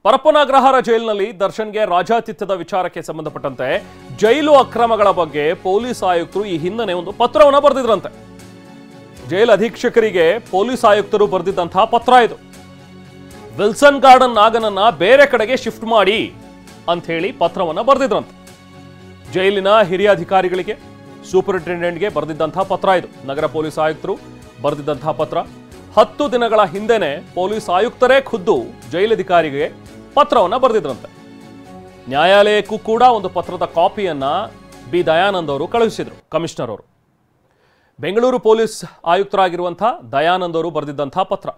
ಪರಪ್ಪನಗ್ರಹಾರ ಜೈಲಿನಲ್ಲಿ ದರ್ಶನ್ಗೆ ರಾಜಾತಿಥ್ಯದ ವಿಚಾರಕ್ಕೆ ಸಂಬಂಧಪಟ್ಟಂತೆ ಜೈಲು ಅಕ್ರಮಗಳ ಬಗ್ಗೆ ಪೊಲೀಸ್ ಆಯುಕ್ತರು ಈ ಹಿಂದೆ ಒಂದು ಪತ್ರವನ್ನು ಬರೆದಿದ್ರಂತೆ. ಜೈಲು ಅಧೀಕ್ಷಕರಿಗೆ ಪೊಲೀಸ್ ಆಯುಕ್ತರು ಬರೆದಿದ್ದಂತಹ ಪತ್ರ ಇದು. ವಿಲ್ಸನ್ ಗಾರ್ಡನ್ ನಾಗನನ್ನ ಬೇರೆ ಕಡೆಗೆ ಶಿಫ್ಟ್ ಮಾಡಿ ಅಂತ ಹೇಳಿ ಪತ್ರವನ್ನು ಬರೆದಿದ್ರಂತೆ. ಜೈಲಿನ ಹಿರಿಯ ಅಧಿಕಾರಿಗಳಿಗೆ, ಸೂಪರಿಂಟೆಂಡೆಂಟ್ಗೆ ಬರೆದಿದ್ದಂತಹ ಪತ್ರ ಇದು. ನಗರ ಪೊಲೀಸ್ ಆಯುಕ್ತರು ಬರೆದಿದ್ದಂತಹ ಪತ್ರ 10 ದಿನಗಳ ಹಿಂದೆನೆ ಪೊಲೀಸ್ ಆಯುಕ್ತರೇ ಖುದ್ದು ಜೈಲಧಿಕಾರಿಗೆ ಪತ್ರವನ್ನು ಬರೆದಿದ್ರಂತೆ. ನ್ಯಾಯಾಲಯಕ್ಕೂ ಕೂಡ ಒಂದು ಪತ್ರದ ಕಾಪಿಯನ್ನ ಬಿ ದಯಾನಂದ್ ಅವರು ಕಳುಹಿಸಿದ್ರು. ಕಮಿಷನರ್ ಅವರು, ಬೆಂಗಳೂರು ಪೊಲೀಸ್ ಆಯುಕ್ತರಾಗಿರುವಂತಹ ದಯಾನಂದ್ ಅವರು ಬರೆದಿದ್ದಂತಹ ಪತ್ರ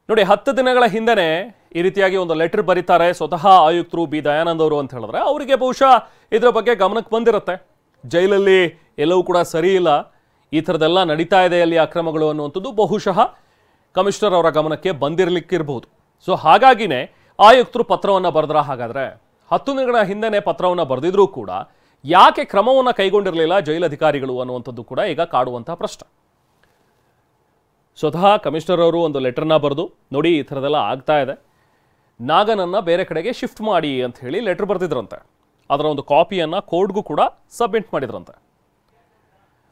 ನೋಡಿ. 10 ದಿನಗಳ ಹಿಂದೆನೆ ಈ ರೀತಿಯಾಗಿ ಒಂದು ಲೆಟರ್ ಬರೀತಾರೆ ಸ್ವತಃ ಆಯುಕ್ತರು ಬಿ ದಯಾನಂದ್ ಅವರು ಅಂತ ಹೇಳಿದ್ರೆ ಅವರಿಗೆ ಬಹುಶಃ ಇದರ ಬಗ್ಗೆ ಗಮನಕ್ಕೆ ಬಂದಿರುತ್ತೆ. ಜೈಲಲ್ಲಿ ಎಲ್ಲವೂ ಕೂಡ ಸರಿ ಇಲ್ಲ, ಈ ಥರದ್ದೆಲ್ಲ ನಡೀತಾ ಇದೆ ಅಲ್ಲಿ ಅಕ್ರಮಗಳು ಅನ್ನುವಂಥದ್ದು ಬಹುಶಃ ಕಮಿಷನರ್ ಅವರ ಗಮನಕ್ಕೆ ಬಂದಿರಲಿಕ್ಕಿರಬಹುದು. ಸೊ ಹಾಗಾಗಿನೇ ಆಯುಕ್ತರು ಪತ್ರವನ್ನು ಬರೆದ್ರ. ಹಾಗಾದ್ರೆ 10 ದಿನಗಳ ಹಿಂದೆನೆ ಪತ್ರವನ್ನು ಬರೆದಿದ್ರೂ ಕೂಡ ಯಾಕೆ ಕ್ರಮವನ್ನು ಕೈಗೊಂಡಿರಲಿಲ್ಲ ಜೈಲಧಿಕಾರಿಗಳು ಅನ್ನುವಂಥದ್ದು ಕೂಡ ಈಗ ಕಾಡುವಂತಹ ಪ್ರಶ್ನೆ. ಸ್ವತಃ ಕಮಿಷನರ್ ಅವರು ಒಂದು ಲೆಟರ್ನ ಬರೆದು ನೋಡಿ ಈ ಥರದೆಲ್ಲ ಆಗ್ತಾ ಇದೆ, ನಾಗನನ್ನ ಬೇರೆ ಕಡೆಗೆ ಶಿಫ್ಟ್ ಮಾಡಿ ಅಂತ ಹೇಳಿ ಲೆಟರ್ ಬರೆದಿದ್ರಂತೆ. ಅದರ ಒಂದು ಕಾಪಿಯನ್ನು ಕೋರ್ಟ್ಗೂ ಕೂಡ ಸಬ್ಮಿಟ್ ಮಾಡಿದ್ರಂತೆ.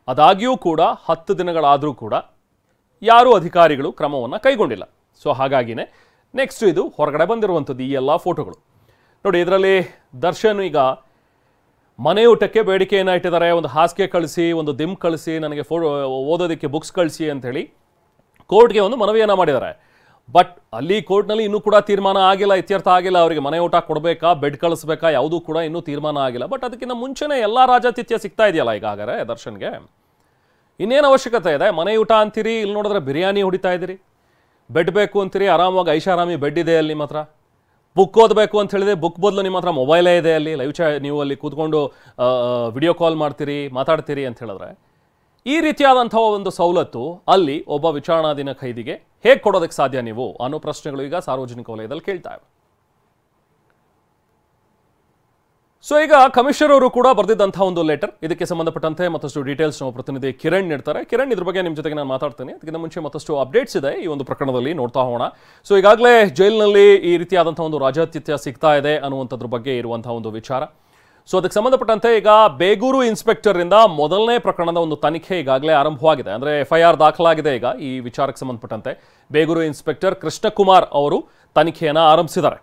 ಅದಾಗಿಯೂ ಕೂಡ 10 ದಿನಗಳಾದರೂ ಕೂಡ ಯಾರೂ ಅಧಿಕಾರಿಗಳು ಕ್ರಮವನ್ನು ಕೈಗೊಂಡಿಲ್ಲ. ಸೊ ಹಾಗಾಗಿನೇ ನೆಕ್ಸ್ಟ್ ಇದು ಹೊರಗಡೆ ಬಂದಿರುವಂಥದ್ದು ಈ ಎಲ್ಲ ಫೋಟೋಗಳು ನೋಡಿ. ಇದರಲ್ಲಿ ದರ್ಶನ್ ಈಗ ಮನೆಯೂಟಕ್ಕೆ ಬೇಡಿಕೆಯನ್ನು ಇಟ್ಟಿದ್ದಾರೆ. ಒಂದು ಹಾಸಿಗೆ ಕಳಿಸಿ, ಒಂದು ದಿಮ್ ಕಳಿಸಿ, ನನಗೆ ಓದೋದಕ್ಕೆ ಬುಕ್ಸ್ ಕಳಿಸಿ ಅಂಥೇಳಿ ಕೋರ್ಟ್ಗೆ ಒಂದು ಮನವಿಯನ್ನು ಮಾಡಿದ್ದಾರೆ. ಬಟ್ ಅಲ್ಲಿ ಕೋರ್ಟ್ನಲ್ಲಿ ಇನ್ನೂ ಕೂಡ ತೀರ್ಮಾನ ಆಗಿಲ್ಲ, ಇತ್ಯರ್ಥ ಆಗಿಲ್ಲ. ಅವರಿಗೆ ಮನೆ ಊಟ ಕೊಡಬೇಕಾ, ಬೆಡ್ ಕಳಿಸ್ಬೇಕಾ, ಯಾವುದೂ ಕೂಡ ಇನ್ನೂ ತೀರ್ಮಾನ ಆಗಿಲ್ಲ. ಬಟ್ ಅದಕ್ಕಿಂತ ಮುಂಚೆನೇ ಎಲ್ಲ ರಾಜಾತಿಥ್ಯ ಸಿಗ್ತಾ ಇದೆಯಲ್ಲ ಈಗ. ಹಾಗಾದ್ರೆ ದರ್ಶನ್ಗೆ ಇನ್ನೇನು ಅವಶ್ಯಕತೆ ಇದೆ? ಮನೆ ಊಟ ಅಂತೀರಿ, ಇಲ್ಲಿ ನೋಡಿದ್ರೆ ಬಿರಿಯಾನಿ ಹೊಡಿತಾ ಇದ್ದೀರಿ. ಬೆಡ್ ಬೇಕು ಅಂತೀರಿ, ಆರಾಮಾಗಿ ಐಷಾರಾಮಿ ಬೆಡ್ ಇದೆ ಅಲ್ಲಿ ಮಾತ್ರ. ಬುಕ್ ಓದಬೇಕು ಅಂತ ಹೇಳಿದ್ರೆ ಬುಕ್ ಬದಲು ನಿಮ್ಮ ಹತ್ರ ಮೊಬೈಲೇ ಇದೆ ಅಲ್ಲಿ. ನೀವು ಅಲ್ಲಿ ಕೂತ್ಕೊಂಡು ವಿಡಿಯೋ ಕಾಲ್ ಮಾಡ್ತೀರಿ, ಮಾತಾಡ್ತೀರಿ ಅಂತ ಹೇಳಿದ್ರೆ ಈ ರೀತಿಯಾದಂಥ ಒಂದು ಸವಲತ್ತು ಅಲ್ಲಿ ಒಬ್ಬ ವಿಚಾರಣಾಧೀನ ಖೈದಿಗೆ ಹೇಗೆ ಕೊಡೋದಕ್ಕೆ ಸಾಧ್ಯ ನೀವು ಅನ್ನೋ ಪ್ರಶ್ನೆಗಳು ಈಗ ಸಾರ್ವಜನಿಕ ವಲಯದಲ್ಲಿ ಕೇಳ್ತಾ ಇವೆ. ಸೊ ಈಗ ಕಮಿಷನರ್ ಅವರು ಕೂಡ ಬರೆದಿದ್ದಂತಹ ಒಂದು ಲೆಟರ್, ಇದಕ್ಕೆ ಸಂಬಂಧಪಟ್ಟಂತೆ ಮತ್ತಷ್ಟು ಡೀಟೇಲ್ಸ್ ನಮ್ಮ ಪ್ರತಿನಿಧಿ ಕಿರಣ್ ನೀಡ್ತಾರೆ. ಕಿರಣ್, ಇದ್ರ ಬಗ್ಗೆ ನಿಮ್ಮ ಜೊತೆಗೆ ನಾನು ಮಾತಾಡ್ತೀನಿ. ಅದಕ್ಕಿಂತ ಮುಂಚೆ ಮತ್ತಷ್ಟು ಅಪ್ಡೇಟ್ಸ್ ಇದೆ ಈ ಒಂದು ಪ್ರಕರಣದಲ್ಲಿ, ನೋಡ್ತಾ ಹೋಗೋಣ. ಸೊ ಈಗಾಗಲೇ ಜೈಲಿನಲ್ಲಿ ಈ ರೀತಿಯಾದಂತಹ ಒಂದು ರಾಜಾತಿಥ್ಯ ಸಿಗ್ತಾ ಇದೆ ಅನ್ನುವಂಥದ್ರ ಬಗ್ಗೆ ಇರುವಂತಹ ಒಂದು ವಿಚಾರ. ಸೊ ಅದಕ್ಕೆ ಸಂಬಂಧಪಟ್ಟಂತೆ ಈಗ ಬೇಗೂರು ಇನ್ಸ್ಪೆಕ್ಟರ್ನಿಂದ ಮೊದಲನೇ ಪ್ರಕರಣದ ಒಂದು ತನಿಖೆ ಈಗಾಗಲೇ ಆರಂಭವಾಗಿದೆ. ಅಂದರೆ FIR ದಾಖಲಾಗಿದೆ ಈಗ ಈ ವಿಚಾರಕ್ಕೆ ಸಂಬಂಧಪಟ್ಟಂತೆ. ಬೇಗೂರು ಇನ್ಸ್ಪೆಕ್ಟರ್ ಕೃಷ್ಣಕುಮಾರ್ ಅವರು ತನಿಖೆಯನ್ನು ಆರಂಭಿಸಿದ್ದಾರೆ.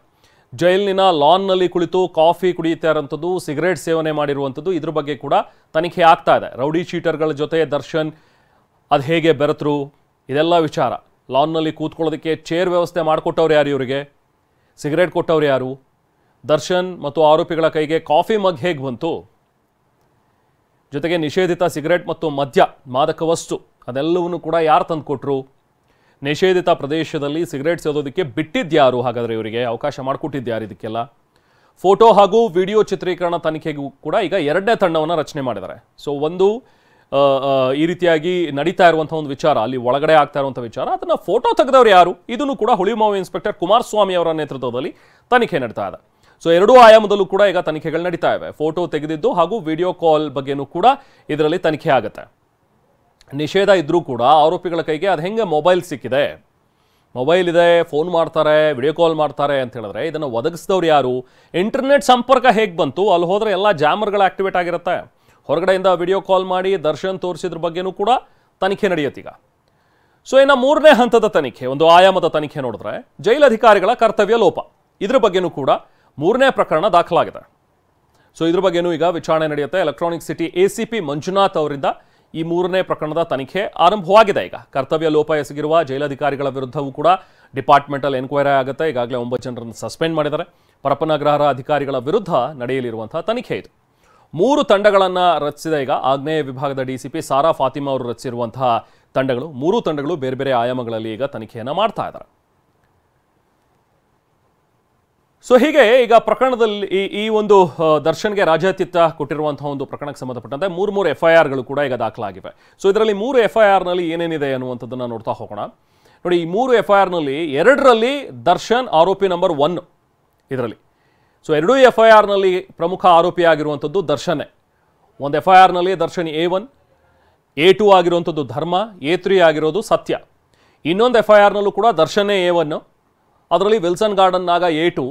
ಜೈಲಿನ ಲಾನ್ನಲ್ಲಿ ಕುಳಿತು ಕಾಫಿ ಕುಡಿಯುತ್ತಾ ಇರುವಂಥದ್ದು, ಸಿಗರೇಟ್ ಸೇವನೆ ಮಾಡಿರುವಂಥದ್ದು, ಇದ್ರ ಬಗ್ಗೆ ಕೂಡ ತನಿಖೆ ಆಗ್ತಾ ಇದೆ. ರೌಡಿ ಶೀಟರ್ಗಳ ಜೊತೆ ದರ್ಶನ್ ಅದು ಹೇಗೆ ಬೆರೆತರು, ಇದೆಲ್ಲ ವಿಚಾರ. ಲಾನ್ನಲ್ಲಿ ಕೂತ್ಕೊಳ್ಳೋದಕ್ಕೆ ಚೇರ್ ವ್ಯವಸ್ಥೆ ಮಾಡಿಕೊಟ್ಟವ್ರು ಯಾರು ಇವರಿಗೆ, ಸಿಗರೇಟ್ ಕೊಟ್ಟವ್ರು ಯಾರು, ದರ್ಶನ್ ಮತ್ತು ಆರೋಪಿಗಳ ಕೈಗೆ ಕಾಫಿ ಮಗ್ ಹೇಗೆ ಬಂತು, ಜೊತೆಗೆ ನಿಷೇಧಿತ ಸಿಗರೇಟ್ ಮತ್ತು ಮದ್ಯ ಮಾದಕ ವಸ್ತು ಅದೆಲ್ಲವನ್ನು ಕೂಡ ಯಾರು ತಂದುಕೊಟ್ರು, ನಿಷೇಧಿತ ಪ್ರದೇಶದಲ್ಲಿ ಸಿಗರೇಟ್ ಸೇದೋದಕ್ಕೆ ಬಿಟ್ಟಿದ್ಯಾರು, ಹಾಗಾದರೆ ಇವರಿಗೆ ಅವಕಾಶ ಮಾಡಿಕೊಟ್ಟಿದ್ಯಾರು, ಇದಕ್ಕೆಲ್ಲ ಫೋಟೋ ಹಾಗೂ ವಿಡಿಯೋ ಚಿತ್ರೀಕರಣ ತನಿಖೆಗೂ ಕೂಡ ಈಗ 2ನೇ ತಂಡವನ್ನು ರಚನೆ ಮಾಡಿದ್ದಾರೆ. ಸೊ ಒಂದು ಈ ರೀತಿಯಾಗಿ ನಡೀತಾ ಇರುವಂಥ ಒಂದು ವಿಚಾರ, ಅಲ್ಲಿ ಒಳಗಡೆ ಆಗ್ತಾ ಇರುವಂಥ ವಿಚಾರ, ಅದನ್ನು ಫೋಟೋ ತೆಗೆದವರು ಯಾರು, ಇದನ್ನು ಕೂಡ ಹುಳಿಮಾವು ಇನ್ಸ್ಪೆಕ್ಟರ್ ಕುಮಾರಸ್ವಾಮಿ ಅವರ ನೇತೃತ್ವದಲ್ಲಿ ತನಿಖೆ ನಡೀತಾ ಇದೆ. ಸೊ 2 ಆಯಾಮದಲ್ಲೂ ಕೂಡ ಈಗ ತನಿಖೆಗಳು ನಡೀತಾ ಇವೆ. ಫೋಟೋ ತೆಗೆದಿದ್ದು ಹಾಗೂ ವಿಡಿಯೋ ಕಾಲ್ ಬಗ್ಗೆನೂ ಕೂಡ ಇದರಲ್ಲಿ ತನಿಖೆ ಆಗುತ್ತೆ. ನಿಷೇಧ ಇದ್ರೂ ಕೂಡ ಆರೋಪಿಗಳ ಕೈಗೆ ಅದು ಹೆಂಗೆ ಮೊಬೈಲ್ ಸಿಕ್ಕಿದೆ, ಮೊಬೈಲ್ ಇದೆ, ಫೋನ್ ಮಾಡ್ತಾರೆ, ವಿಡಿಯೋ ಕಾಲ್ ಮಾಡ್ತಾರೆ ಅಂತ ಹೇಳಿದ್ರೆ ಇದನ್ನು ಒದಗಿಸಿದವ್ರು ಯಾರು, ಇಂಟರ್ನೆಟ್ ಸಂಪರ್ಕ ಹೇಗೆ ಬಂತು, ಅಲ್ಲಿ ಹೋದರೆ ಎಲ್ಲ ಜಾಮರ್ಗಳು ಆಕ್ಟಿವೇಟ್ ಆಗಿರುತ್ತೆ. ಹೊರಗಡೆಯಿಂದ ವಿಡಿಯೋ ಕಾಲ್ ಮಾಡಿ ದರ್ಶನ್ ತೋರಿಸಿದ್ರ ಬಗ್ಗೆನೂ ಕೂಡ ತನಿಖೆ ನಡೆಯುತ್ತೆ ಈಗ. ಸೊ ಇನ್ನು 3ನೇ ಹಂತದ ತನಿಖೆ, ಒಂದು ಆಯಾಮದ ತನಿಖೆ ನೋಡಿದ್ರೆ ಜೈಲಧಿಕಾರಿಗಳ ಕರ್ತವ್ಯ ಲೋಪ, ಇದ್ರ ಬಗ್ಗೆನೂ ಕೂಡ 3ನೇ ಪ್ರಕರಣ ದಾಖಲಾಗಿದೆ. ಸೊ ಇದ್ರ ಬಗ್ಗೆನೂ ಈಗ ವಿಚಾರಣೆ ನಡೆಯುತ್ತೆ. ಎಲೆಕ್ಟ್ರಾನಿಕ್ ಸಿಟಿ ACP ಮಂಜುನಾಥ್ ಅವರಿಂದ ಈ 3ನೇ ಪ್ರಕರಣದ ತನಿಖೆ ಆರಂಭವಾಗಿದೆ. ಈಗ ಕರ್ತವ್ಯ ಲೋಪ ಎಸಗಿರುವ ಜೈಲಧಿಕಾರಿಗಳ ವಿರುದ್ಧವೂ ಕೂಡ ಡಿಪಾರ್ಟ್ಮೆಂಟಲ್ ಎನ್ಕ್ವೈರಿ ಆಗುತ್ತೆ. ಈಗಾಗಲೇ 9 ಜನರನ್ನು ಸಸ್ಪೆಂಡ್ ಮಾಡಿದ್ದಾರೆ. ಪರಪ್ಪನಗ್ರಹಾರ ಅಧಿಕಾರಿಗಳ ವಿರುದ್ಧ ನಡೆಯಲಿರುವಂತಹ ತನಿಖೆ ಇದು. 3 ತಂಡಗಳನ್ನು ರಚಿಸಿದ ಈಗ ಆಗ್ನೇಯ ವಿಭಾಗದ DCP ಸಾರಾ ಫಾತಿಮಾ ಅವರು ರಚಿಸಿರುವಂತಹ ತಂಡಗಳು, 3 ತಂಡಗಳು ಬೇರೆ ಬೇರೆ ಆಯಾಮಗಳಲ್ಲಿ ಈಗ ತನಿಖೆಯನ್ನು ಮಾಡ್ತಾ ಇದ್ದಾರೆ. ಸೊ ಹೀಗೆ ಈಗ ಪ್ರಕರಣದಲ್ಲಿ ಈ ಒಂದು ದರ್ಶನ್ಗೆ ರಾಜಾತಿಥ್ಯ ಕೊಟ್ಟಿರುವಂತಹ ಒಂದು ಪ್ರಕರಣಕ್ಕೆ ಸಂಬಂಧಪಟ್ಟಂತೆ 3 FIRಗಳು ಕೂಡ ಈಗ ದಾಖಲಾಗಿವೆ. ಸೊ ಇದರಲ್ಲಿ 3 FIRನಲ್ಲಿ ಏನೇನಿದೆ ಅನ್ನುವಂಥದ್ದನ್ನು ನೋಡ್ತಾ ಹೋಗೋಣ. ನೋಡಿ, ಈ 3 FIRನಲ್ಲಿ 2ರಲ್ಲಿ ದರ್ಶನ್ ಆರೋಪಿ ನಂಬರ್ 1 ಇದರಲ್ಲಿ. ಸೊ 2 FIRನಲ್ಲಿ ಪ್ರಮುಖ ಆರೋಪಿಯಾಗಿರುವಂಥದ್ದು ದರ್ಶನೇ. ಒಂದು FIRನಲ್ಲಿ ದರ್ಶನ್ A1, A2 ಆಗಿರುವಂಥದ್ದು ಧರ್ಮ, A3 ಆಗಿರೋದು ಸತ್ಯ. ಇನ್ನೊಂದು FIRನಲ್ಲೂ ಕೂಡ ದರ್ಶನೇ A1, ಅದರಲ್ಲಿ Wilson Garden Naga A2,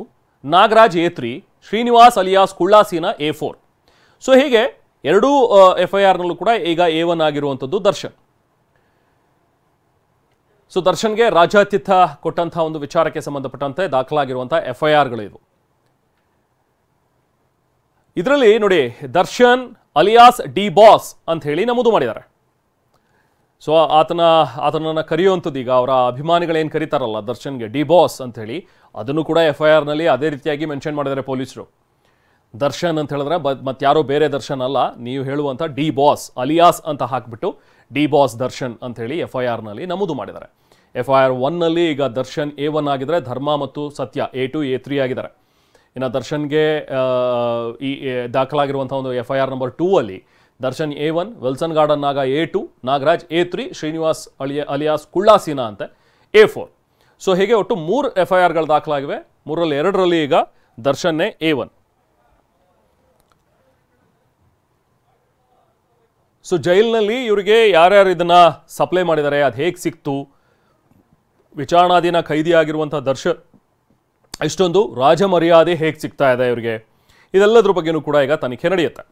Nagaraj A3, Srinivas alias ಕುಳ್ಳಾಸಿನ A4. ಸೊ ಹೀಗೆ ಎರಡೂ FIR ನಲ್ಲೂ ಕೂಡ ಈಗ A1 ಆಗಿರುವಂಥದ್ದು ದರ್ಶನ್. ಸೊ ದರ್ಶನ್ಗೆ ರಾಜ್ಯಾತಿಥ್ಯ ಕೊಟ್ಟಂತಹ ಒಂದು ವಿಚಾರಕ್ಕೆ ಸಂಬಂಧಪಟ್ಟಂತೆ ದಾಖಲಾಗಿರುವಂತಹ FIRಗಳಿದು. ಇದರಲ್ಲಿ ನೋಡಿ ದರ್ಶನ್ ಅಲಿಯಾಸ್ ಡಿ ಬಾಸ್ ಅಂತ ಹೇಳಿ ನಮೂದು ಮಾಡಿದ್ದಾರೆ. ಸೊ ಆತನನ್ನು ಕರೆಯುವಂಥದ್ದು ಈಗ ಅವರ ಅಭಿಮಾನಿಗಳೇನು ಕರೀತಾರಲ್ಲ ದರ್ಶನ್ಗೆ ಡಿ ಬಾಸ್ ಅಂತ ಹೇಳಿ, ಅದನ್ನು ಕೂಡ FIR ನಲ್ಲಿ ಅದೇ ರೀತಿಯಾಗಿ ಮೆನ್ಷನ್ ಮಾಡಿದ್ದಾರೆ ಪೊಲೀಸರು. ದರ್ಶನ್ ಅಂತ ಹೇಳಿದ್ರೆ ಮತ್ತಾರೋ ಬೇರೆ ದರ್ಶನ್ ಅಲ್ಲ, ನೀವು ಹೇಳುವಂಥ ಡಿ ಬಾಸ್ ಅಲಿಯಾಸ್ ಅಂತ ಹಾಕ್ಬಿಟ್ಟು ಡಿ ಬಾಸ್ ದರ್ಶನ್ ಅಂತ ಹೇಳಿ FIR ನಲ್ಲಿ ನಮೂದು ಮಾಡಿದ್ದಾರೆ. FIR 1 ನಲ್ಲಿ ಈಗ ದರ್ಶನ್ A1 ಆಗಿದ್ರೆ, ಧರ್ಮ ಮತ್ತು ಸತ್ಯ A2 A3 ಆಗಿದ್ದಾರೆ. ಇನ್ನು ದರ್ಶನ್ಗೆ ಈ ದಾಖಲಾಗಿರುವಂಥ ಒಂದು FIR ನಂಬರ್ 2 ಅಲ್ಲಿ Darshan A1, Wilson Garden Naga A2, Nagaraj A3, Srinivas alias ಕುಳ್ಳಾಸಿನ ಅಂತ A4. ಸೊ ಹೀಗೆ ಒಟ್ಟು 3 FIRಗಳು ದಾಖಲಾಗಿವೆ. 3ರಲ್ಲಿ 2ರಲ್ಲಿ ಈಗ ದರ್ಶನ್ನೇ A1. ಸೊ ಜೈಲಿನಲ್ಲಿ ಇವರಿಗೆ ಯಾರ್ಯಾರು ಇದನ್ನ ಸಪ್ಲೈ ಮಾಡಿದ್ದಾರೆ, ಅದು ಹೇಗೆ ಸಿಕ್ತು, ವಿಚಾರಣಾಧೀನ ಖೈದಿಯಾಗಿರುವಂಥ ದರ್ಶನ್ ಇಷ್ಟೊಂದು ರಾಜಮರ್ಯಾದೆ ಹೇಗೆ ಸಿಗ್ತಾ ಇದೆ ಇವರಿಗೆ, ಇದೆಲ್ಲದ್ರ ಬಗ್ಗೆನೂ ಕೂಡ ಈಗ ತನಿಖೆ ನಡೆಯುತ್ತೆ.